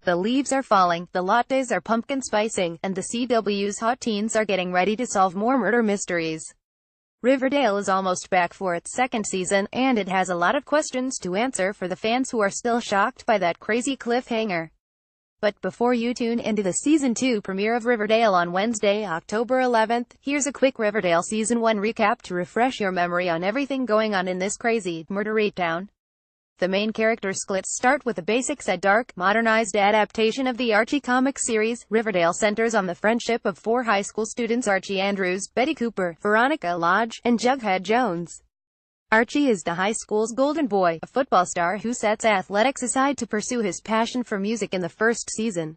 The leaves are falling, the lattes are pumpkin spicing, and the CW's hot teens are getting ready to solve more murder mysteries. Riverdale is almost back for its second season, and it has a lot of questions to answer for the fans who are still shocked by that crazy cliffhanger. But before you tune into the Season 2 premiere of Riverdale on Wednesday, October 11th, here's a quick Riverdale Season 1 recap to refresh your memory on everything going on in this crazy, murdery town. The main characters' splits start with the basics. A dark, modernized adaptation of the Archie comic series. Riverdale centers on the friendship of four high school students: Archie Andrews, Betty Cooper, Veronica Lodge, and Jughead Jones. Archie is the high school's golden boy, a football star who sets athletics aside to pursue his passion for music in the first season.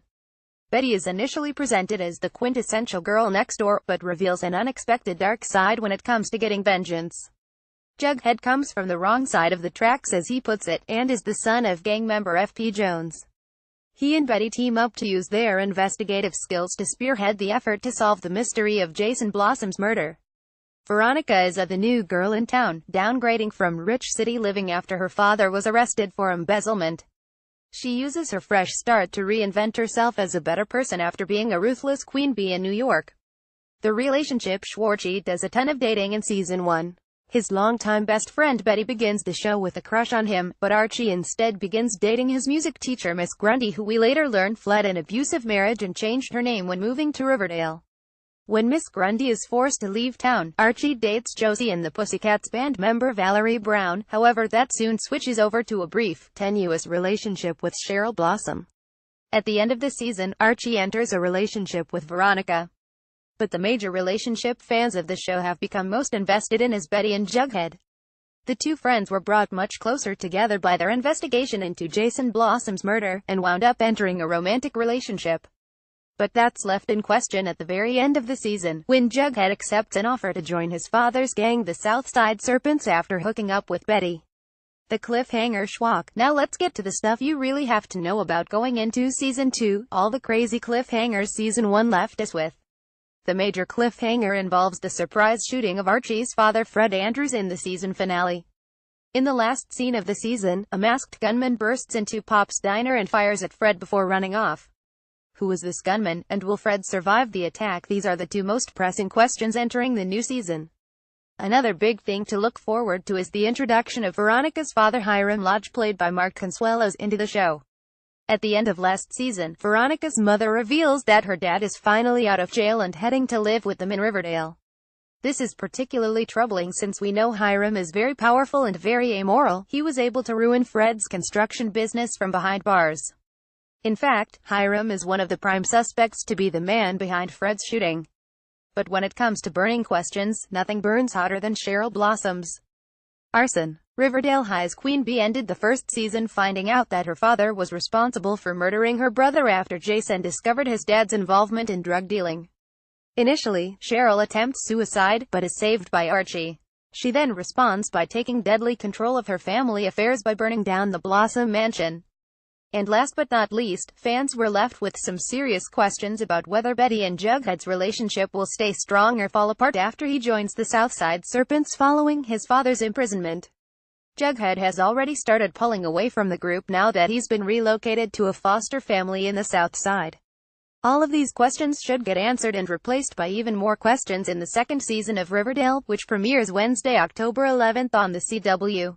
Betty is initially presented as the quintessential girl next door, but reveals an unexpected dark side when it comes to getting vengeance. Jughead comes from the wrong side of the tracks, as he puts it, and is the son of gang member F.P. Jones. He and Betty team up to use their investigative skills to spearhead the effort to solve the mystery of Jason Blossom's murder. Veronica is the new girl in town, downgrading from rich city living after her father was arrested for embezzlement. She uses her fresh start to reinvent herself as a better person after being a ruthless queen bee in New York. The relationship. Archie does a ton of dating in Season 1. His longtime best friend Betty begins the show with a crush on him, but Archie instead begins dating his music teacher Miss Grundy, who we later learn fled an abusive marriage and changed her name when moving to Riverdale. When Miss Grundy is forced to leave town, Archie dates Josie and the Pussycats band member Valerie Brown. However, that soon switches over to a brief, tenuous relationship with Cheryl Blossom. At the end of the season, Archie enters a relationship with Veronica. But the major relationship fans of the show have become most invested in is Betty and Jughead. The two friends were brought much closer together by their investigation into Jason Blossom's murder, and wound up entering a romantic relationship. But that's left in question at the very end of the season, when Jughead accepts an offer to join his father's gang, the Southside Serpents, after hooking up with Betty. The cliffhanger schlock. Now let's get to the stuff you really have to know about going into Season 2, all the crazy cliffhangers Season 1 left us with. The major cliffhanger involves the surprise shooting of Archie's father Fred Andrews in the season finale. In the last scene of the season, a masked gunman bursts into Pop's diner and fires at Fred before running off. Who is this gunman, and will Fred survive the attack? These are the two most pressing questions entering the new season. Another big thing to look forward to is the introduction of Veronica's father Hiram Lodge, played by Mark Consuelos, into the show. At the end of last season, Veronica's mother reveals that her dad is finally out of jail and heading to live with them in Riverdale. This is particularly troubling since we know Hiram is very powerful and very amoral. He was able to ruin Fred's construction business from behind bars. In fact, Hiram is one of the prime suspects to be the man behind Fred's shooting. But when it comes to burning questions, nothing burns hotter than Cheryl Blossom's arson. Riverdale High's Queen Bee ended the first season finding out that her father was responsible for murdering her brother after Jason discovered his dad's involvement in drug dealing. Initially, Cheryl attempts suicide, but is saved by Archie. She then responds by taking deadly control of her family affairs by burning down the Blossom mansion. And last but not least, fans were left with some serious questions about whether Betty and Jughead's relationship will stay strong or fall apart after he joins the Southside Serpents following his father's imprisonment. Jughead has already started pulling away from the group now that he's been relocated to a foster family in the South Side. All of these questions should get answered and replaced by even more questions in the second season of Riverdale, which premieres Wednesday, October 11th on the CW.